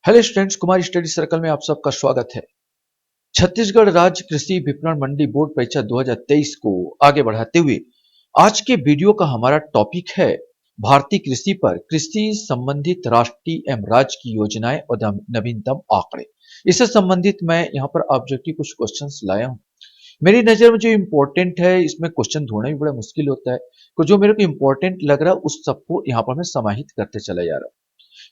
Hello students, Kumar study circle में आप सबका स्वागत है। छत्तीसगढ़ राज्य कृषि विपणन मंडी बोर्ड परीक्षा 2023 को आगे बढ़ाते हुए आज के वीडियो का हमारा टॉपिक है भारतीय कृषि पर कृषि संबंधित राष्ट्रीय एवं राज्य की योजनाएं और नवीनतम आंकड़े। इससे संबंधित मैं यहाँ पर ऑब्जेक्टिव कुछ क्वेश्चंस लाया हूँ। मेरी नजर में जो इम्पोर्टेंट है, इसमें क्वेश्चन ढूंढना भी बड़ा मुश्किल होता है, तो जो मेरे को इम्पोर्टेंट लग रहा है उस सबको यहाँ पर मैं समाहित करते चला जा रहा हूँ।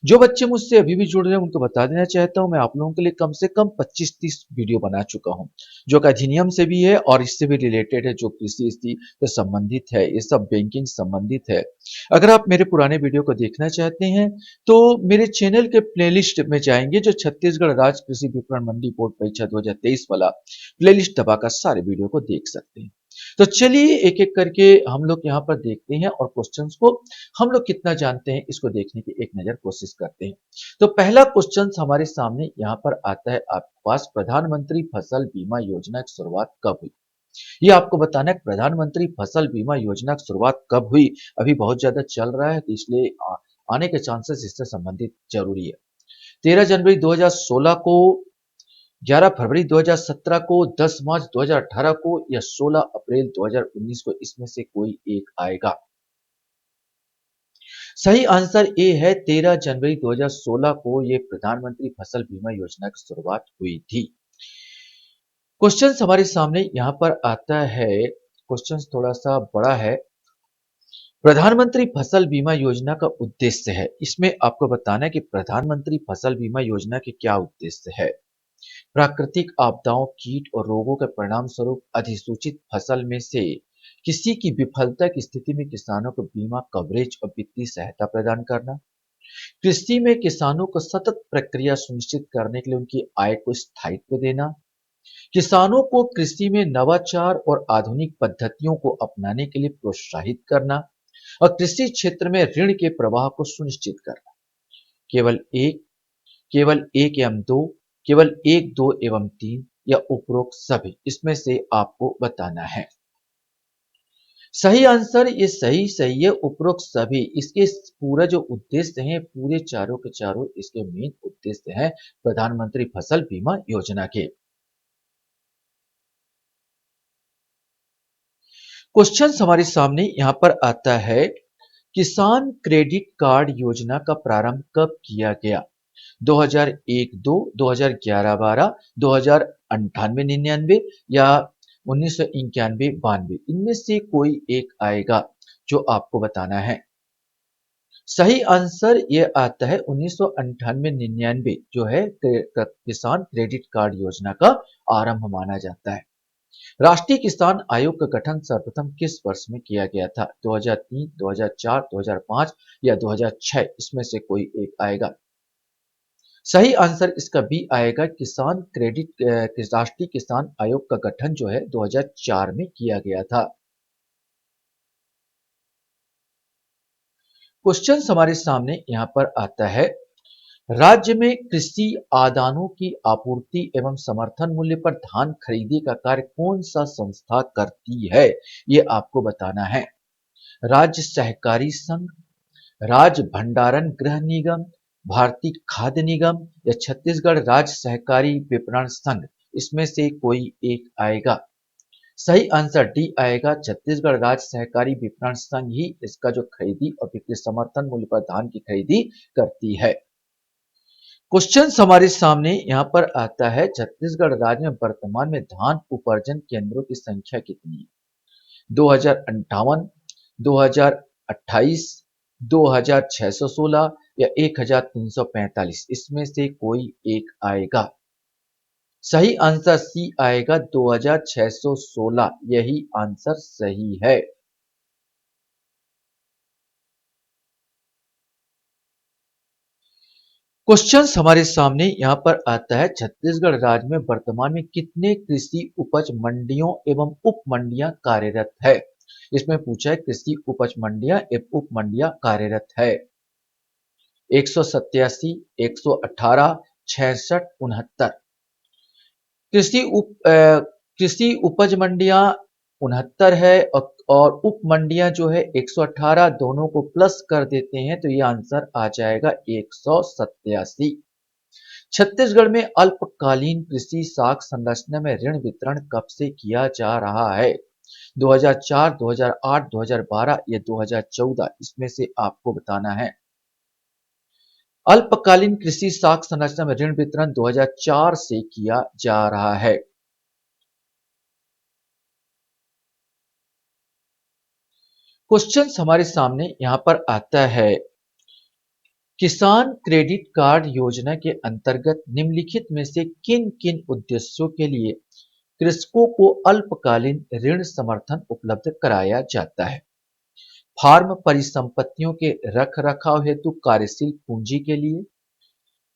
जो बच्चे मुझसे अभी भी जुड़ रहे हैं उनको बता देना चाहता हूं, मैं आप लोगों के लिए कम से कम 25-30 वीडियो बना चुका हूं, जो कि अधिनियम से भी है और इससे भी रिलेटेड है, जो कृषि से संबंधित है, ये सब बैंकिंग संबंधित है। अगर आप मेरे पुराने वीडियो को देखना चाहते हैं तो मेरे चैनल के प्लेलिस्ट में जाएंगे, जो छत्तीसगढ़ राज्य कृषि विपणन मंडी बोर्ड परीक्षा 2023 वाला प्लेलिस्ट दबाकर सारे वीडियो को देख सकते हैं। तो चलिए एक एक करके हम लोग यहाँ पर देखते हैं और क्वेश्चंस को हम लोग कितना जानते हैं इसको देखने की एक नजर कोशिश करते हैं। तो पहला क्वेश्चन हमारे सामने यहाँ पर आता है आपके पास, प्रधानमंत्री फसल बीमा योजना की शुरुआत कब हुई? ये आपको बताना है प्रधानमंत्री फसल बीमा योजना की शुरुआत कब हुई। अभी बहुत ज्यादा चल रहा है तो इसलिए आने के चांसेस इससे संबंधित जरूरी है। 13 जनवरी 2016 को, 11 फरवरी 2017 को, 10 मार्च 2018 को या 16 अप्रैल 2019 को, इसमें से कोई एक आएगा। सही आंसर ए है 13 जनवरी 2016 को ये प्रधानमंत्री फसल बीमा योजना की शुरुआत हुई थी। क्वेश्चन हमारे सामने यहां पर आता है, क्वेश्चन थोड़ा सा बड़ा है। प्रधानमंत्री फसल बीमा योजना का उद्देश्य है, इसमें आपको बताना है कि प्रधानमंत्री फसल बीमा योजना के क्या उद्देश्य है। प्राकृतिक आपदाओं, कीट और रोगों के परिणाम स्वरूप अधिसूचित फसल में से किसी की विफलता की स्थिति में किसानों को बीमा कवरेज और वित्तीय सहायता प्रदान करना, कृषि में किसानों को सतत प्रक्रिया सुनिश्चित करने के लिए उनकी आय को स्थायित्व देना, किसानों को कृषि में नवाचार और आधुनिक पद्धतियों को अपनाने के लिए प्रोत्साहित करना और कृषि क्षेत्र में ऋण के प्रवाह को सुनिश्चित करना। केवल एक, केवल एक एवं दो, केवल एक, दो एवं तीन या उपरोक्त सभी, इसमें से आपको बताना है। सही आंसर ये सही है, उपरोक्त सभी। इसके पूरा जो उद्देश्य है, पूरे चारों के चारों इसके मेन उद्देश्य है प्रधानमंत्री फसल बीमा योजना के। क्वेश्चन हमारे सामने यहां पर आता है, किसान क्रेडिट कार्ड योजना का प्रारंभ कब किया गया? 2001-2, 2011-12, 2098-99 या 1991-92, इनमें से कोई एक आएगा जो आपको बताना है। सही आंसर ये आता है 1998-99, जो है किसान क्रेडिट कार्ड योजना का आरंभ माना जाता है। राष्ट्रीय किसान आयोग का गठन सर्वप्रथम किस वर्ष में किया गया था? 2003, 2004, 2005 या 2006, इसमें से कोई एक आएगा। सही आंसर इसका बी आएगा, किसान क्रेडिट राष्ट्रीय किसान आयोग का गठन जो है 2004 में किया गया था। क्वेश्चन हमारे सामने यहां पर आता है, राज्य में कृषि आदानों की आपूर्ति एवं समर्थन मूल्य पर धान खरीदी का कार्य कौन सा संस्था करती है? ये आपको बताना है। राज्य सहकारी संघ, राज्य भंडारण गृह निगम, भारतीय खाद्य निगम या छत्तीसगढ़ राज्य सहकारी विपणन संघ, इसमें से कोई एक आएगा। सही आंसर डी आएगा, छत्तीसगढ़ राज्य सहकारी विपणन संघ ही इसका जो खरीदी और बिक्री समर्थन मूल्य पर धान की खरीदी करती है। क्वेश्चन हमारे सामने यहां पर आता है, छत्तीसगढ़ राज्य में वर्तमान में धान उपार्जन केंद्रों की संख्या कितनी है? 2058, 2028, 2616 या 1345, इसमें से कोई एक आएगा। सही आंसर सी आएगा, 2616, यही आंसर सही है। क्वेश्चन हमारे सामने यहां पर आता है, छत्तीसगढ़ राज्य में वर्तमान में कितने कृषि उपज मंडियों एवं उप मंडियां कार्यरत है? इसमें पूछा है कृषि उपज मंडियां एवं उप मंडियां कार्यरत है। 187, 118, 66, 69। कृषि उपज मंडियां 69 है और उप मंडियां जो है 118, दोनों को प्लस कर देते हैं तो ये आंसर आ जाएगा 187। छत्तीसगढ़ में अल्पकालीन कृषि साख संरचना में ऋण वितरण कब से किया जा रहा है? 2004, 2008, 2012 या 2014, इसमें से आपको बताना है। अल्पकालीन कृषि साख संरचना में ऋण वितरण 2004 से किया जा रहा है। क्वेश्चन हमारे सामने यहां पर आता है, किसान क्रेडिट कार्ड योजना के अंतर्गत निम्नलिखित में से किन किन उद्देश्यों के लिए कृषकों को अल्पकालीन ऋण समर्थन उपलब्ध कराया जाता है? फार्म परिसंपत्तियों के रख रखाव हेतु कार्यशील पूंजी के लिए,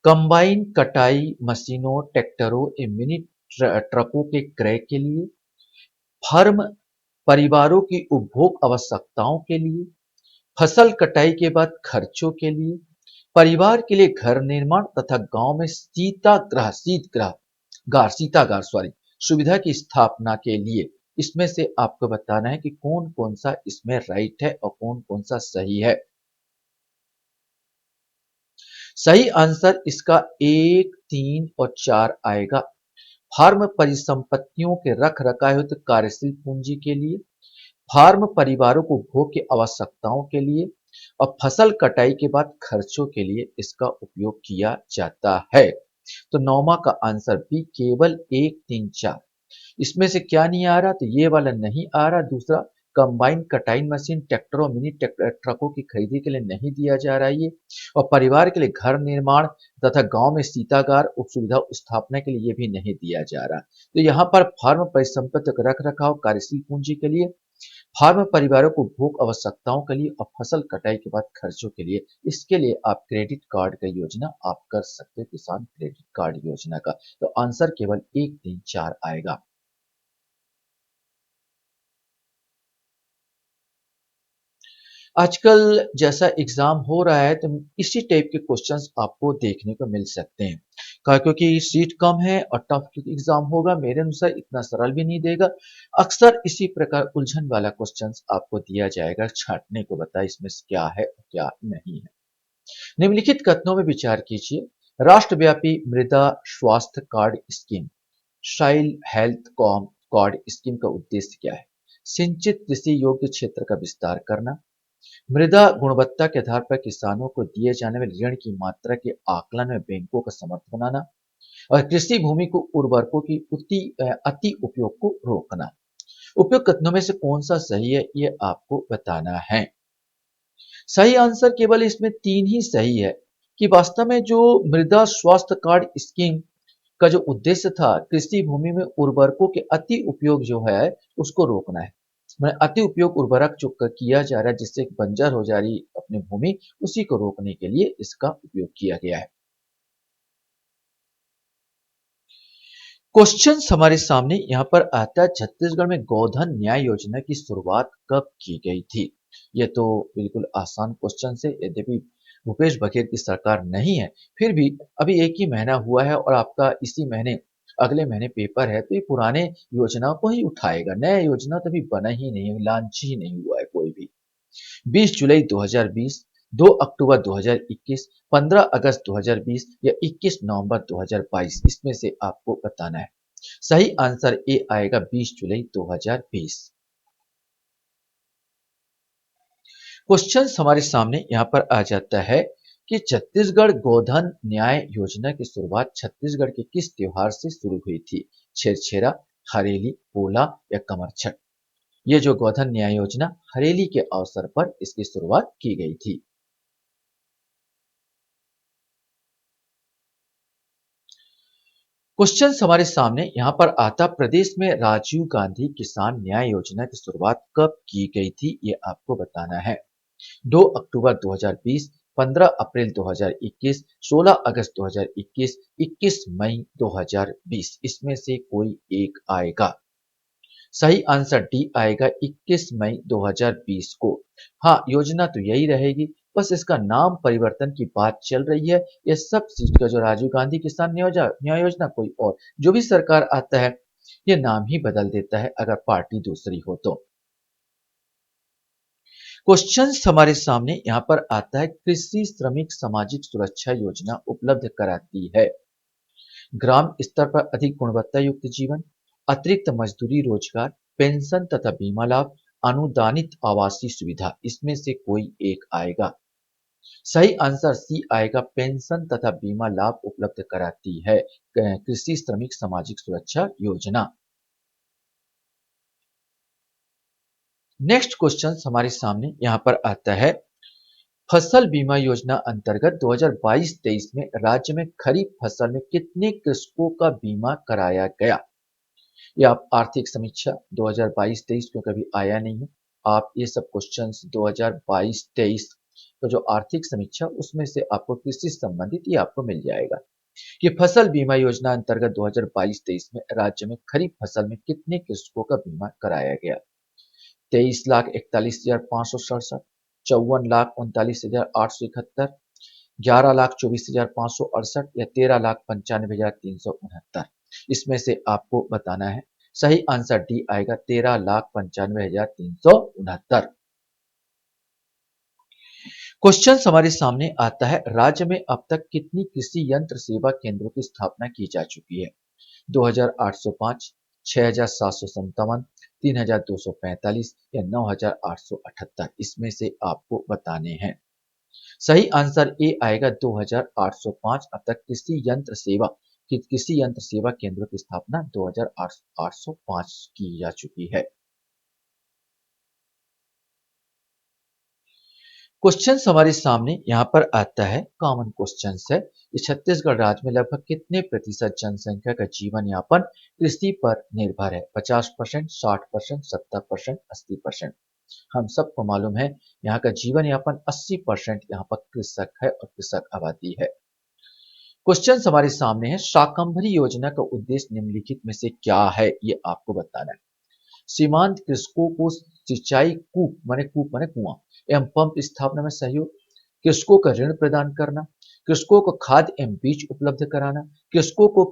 कंबाइन कटाई मशीनों, ट्रैक्टरों एवं मिनी ट्रकों के क्रय के लिए, फर्म परिवारों की उपभोग आवश्यकताओं के लिए, फसल कटाई के बाद खर्चों के लिए, परिवार के लिए घर निर्माण तथा गांव में शीतागार सुविधा की स्थापना के लिए। इसमें से आपको बताना है कि कौन कौन सा इसमें राइट है और कौन कौन सा सही है। सही आंसर इसका 1, 3 और 4 आएगा। फार्म परिसंपत्तियों के रख रखाव हेतु कार्यशील पूंजी के लिए, फार्म परिवारों को भोग की आवश्यकताओं के लिए और फसल कटाई के बाद खर्चों के लिए इसका उपयोग किया जाता है। तो नौमा का आंसर बी, केवल 1, 3, 4। इसमें से क्या नहीं आ रहा? तो ये वाला नहीं आ रहा। दूसरा, कंबाइन कटाई मशीन, ट्रैक्टरों मिनी ट्रकों की खरीदी के लिए नहीं दिया जा रहा है ये। और परिवार के लिए घर निर्माण तथा गांव में शीतागार उप सुविधा स्थापना के लिए ये भी नहीं दिया जा रहा। तो यहाँ पर फार्म परिसंपत्ति का रख रखाव कार्यशील पूंजी के लिए, फार्म परिवारों को भोग आवश्यकताओं के लिए और फसल कटाई के बाद खर्चों के लिए, इसके लिए आप क्रेडिट कार्ड का योजना आप कर सकते हो, किसान क्रेडिट कार्ड योजना का। तो आंसर केवल 1, 3, 4 आएगा। आजकल जैसा एग्जाम हो रहा है तो इसी टाइप के क्वेश्चंस आपको देखने को मिल सकते हैं। क्योंकि सीट कम है और टफ एग्जाम होगा, मेरे अनुसार इतना सरल भी नहीं देगा। अक्सर इसी प्रकार उलझन वाला क्वेश्चंस आपको दिया जाएगा, छांटने को बता इसमें से क्या है और क्या नहीं है। निम्नलिखित कथनों में विचार कीजिए। राष्ट्रव्यापी मृदा स्वास्थ्य कार्ड स्कीम, साइल हेल्थ कॉम कार्ड स्कीम का उद्देश्य क्या है? सिंचित कृषि योग्य क्षेत्र का विस्तार करना, मृदा गुणवत्ता के आधार पर किसानों को दिए जाने वाले ऋण की मात्रा के आकलन में बैंकों का समर्थ बनाना और कृषि भूमि को उर्वरकों की अति उपयोग को रोकना। उपयुक्त कथनों में से कौन सा सही है ये आपको बताना है। सही आंसर केवल इसमें 3 ही सही है कि वास्तव में जो मृदा स्वास्थ्य कार्ड स्कीम का जो उद्देश्य था, कृषि भूमि में उर्वरकों के अति उपयोग जो है उसको रोकना है। अति उपयोग उर्वरक जो किया जा रहा है जिससे बंजर हो जा रही अपनी भूमि, उसी को रोकने के लिए इसका उपयोग किया गया है। क्वेश्चन हमारे सामने यहाँ पर आता है, छत्तीसगढ़ में गोधन न्याय योजना की शुरुआत कब की गई थी? ये तो बिल्कुल आसान क्वेश्चन है। यद्यपि भूपेश बघेल की सरकार नहीं है, फिर भी अभी 1 ही महीना हुआ है और आपका इसी महीने अगले महीने पेपर है, तो ये पुराने योजनाओं को ही उठाएगा। नया योजना तो अभी बना ही नहीं है, लॉन्च ही नहीं हुआ है कोई भी। 20 जुलाई 2020, 2 अक्टूबर 2021, 15 अगस्त 2020 या 21 नवंबर 2022, इसमें से आपको बताना है। सही आंसर ए आएगा 20 जुलाई 2020। क्वेश्चन हमारे सामने यहाँ पर आ जाता है कि छत्तीसगढ़ गोधन न्याय योजना की शुरुआत छत्तीसगढ़ के किस त्योहार से शुरू हुई थी? छेरछेरा, हरेली, पोला या कमरछठ? ये जो गोधन न्याय योजना हरेली के अवसर पर इसकी शुरुआत की गई थी। क्वेश्चन हमारे सामने यहाँ पर आता, प्रदेश में राजीव गांधी किसान न्याय योजना की शुरुआत कब की गई थी? ये आपको बताना है। 2 अक्टूबर 2020, 15 अप्रैल 2021, 16 अगस्त 2021, 21 मई 2020, इसमें से कोई एक आएगा। सही आंसर डी आएगा 21 मई 2020 को। हाँ, योजना तो यही रहेगी, बस इसका नाम परिवर्तन की बात चल रही है। ये सब चीज का जो राजीव गांधी किसान न्याय योजना कोई और जो भी सरकार आता है ये नाम ही बदल देता है अगर पार्टी दूसरी हो तो। क्वेश्चन हमारे सामने यहाँ पर आता है, कृषि श्रमिक सामाजिक सुरक्षा योजना उपलब्ध कराती है। ग्राम स्तर पर अधिक गुणवत्ता युक्त जीवन, अतिरिक्त मजदूरी रोजगार, पेंशन तथा बीमा लाभ, अनुदानित आवासीय सुविधा, इसमें से कोई एक आएगा। सही आंसर सी आएगा, पेंशन तथा बीमा लाभ उपलब्ध कराती है कृषि श्रमिक सामाजिक सुरक्षा योजना। नेक्स्ट क्वेश्चन हमारे सामने यहाँ पर आता है, फसल बीमा योजना अंतर्गत 2022-23 में राज्य में खरीफ फसल में कितने कृषकों का बीमा कराया गया? ये आप आर्थिक समीक्षा 2022-23 में कभी आया नहीं है। आप ये सब क्वेश्चंस 2022-23 का जो आर्थिक समीक्षा उसमें से आपको कृषि संबंधित ये आपको मिल जाएगा कि फसल बीमा योजना अंतर्गत 2022-23 में राज्य में खरीफ फसल में कितने कृषकों का बीमा कराया गया? 23,41,567, 54,39,871, 11,24,568 या 13,95,369। इसमें से आपको बताना है। सही आंसर डी आएगा, 13,95,369। क्वेश्चन हमारे सामने आता है, राज्य में अब तक कितनी कृषि यंत्र सेवा केंद्रों की स्थापना की जा चुकी है? 2,805, 6,757, 3,245 या 9,878। इसमें से आपको बताने हैं। सही आंसर ए आएगा, 2,805। अब तक कृषि यंत्र सेवा केंद्रों की स्थापना 2,805 की जा चुकी है। क्वेश्चन हमारे सामने यहाँ पर आता है, कॉमन क्वेश्चन है कि छत्तीसगढ़ राज्य में लगभग कितने प्रतिशत जनसंख्या का जीवन यापन कृषि पर निर्भर है? 50%, 60%, 70%, 80%। हम सबको मालूम है यहाँ का जीवन यापन 80% यहाँ पर कृषक है और कृषक आबादी है। क्वेश्चन हमारे सामने है, शाकंभरी योजना का उद्देश्य निम्नलिखित में से क्या है? ये आपको बताना है। सीमांत कृषकों को सिंचाई कूप माने कुआं एवं पंप स्थापना में सहयोग, कृषकों का ऋण प्रदान करना, कृषकों को खाद एवं बीज उपलब्ध कराना, कृषकों को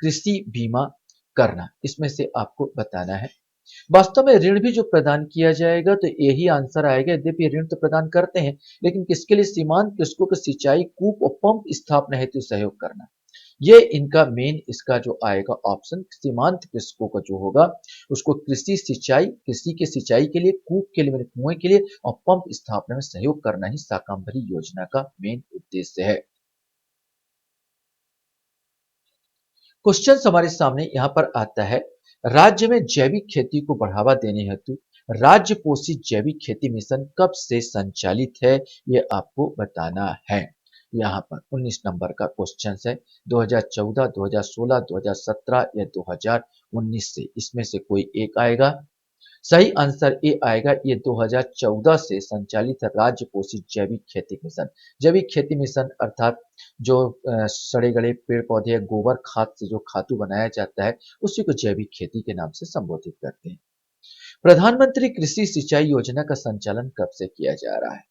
कृषि बीमा करना। इसमें से आपको बताना है। वास्तव में ऋण भी जो प्रदान किया जाएगा तो यही आंसर आएगा। यद्यपि ऋण तो प्रदान करते हैं, लेकिन किसके लिए? सीमांत कृषकों को सिंचाई कूप और पंप स्थापना हेतु सहयोग करना। ये इनका मेन इसका जो आएगा ऑप्शन, सीमांत कृषकों का जो होगा उसको कृषि के सिंचाई के लिए, कूप के लिए मैंने कुएं के लिए और पंप स्थापना में सहयोग करना ही शाकंभरी योजना का मेन उद्देश्य है। क्वेश्चन हमारे सामने यहाँ पर आता है, राज्य में जैविक खेती को बढ़ावा देने हेतु राज्य पोषित जैविक खेती मिशन कब से संचालित है? ये आपको बताना है। यहाँ पर 19 नंबर का क्वेश्चन है। 2014, 2016, 2017 या 2019 से, इसमें से कोई एक आएगा। सही आंसर ए आएगा, ये 2014 से संचालित राज्य पोषित जैविक खेती मिशन। जैविक खेती मिशन अर्थात जो सड़े गले पेड़ पौधे या गोबर खाद से जो खातू बनाया जाता है उसी को जैविक खेती के नाम से संबोधित करते हैं। प्रधानमंत्री कृषि सिंचाई योजना का संचालन कब से किया जा रहा है?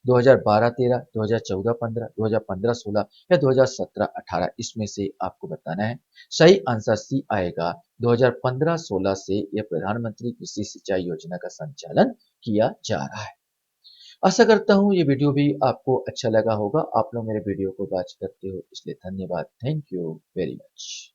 2012-13, 2014-15, 2015-16 या 2017-18। इसमें से आपको बताना है। सही आंसर सी आएगा, 2015-16 से यह प्रधानमंत्री कृषि सिंचाई योजना का संचालन किया जा रहा है। आशा करता हूँ ये वीडियो भी आपको अच्छा लगा होगा। आप लोग मेरे वीडियो को वॉच करते हो इसलिए धन्यवाद। Thank you very much.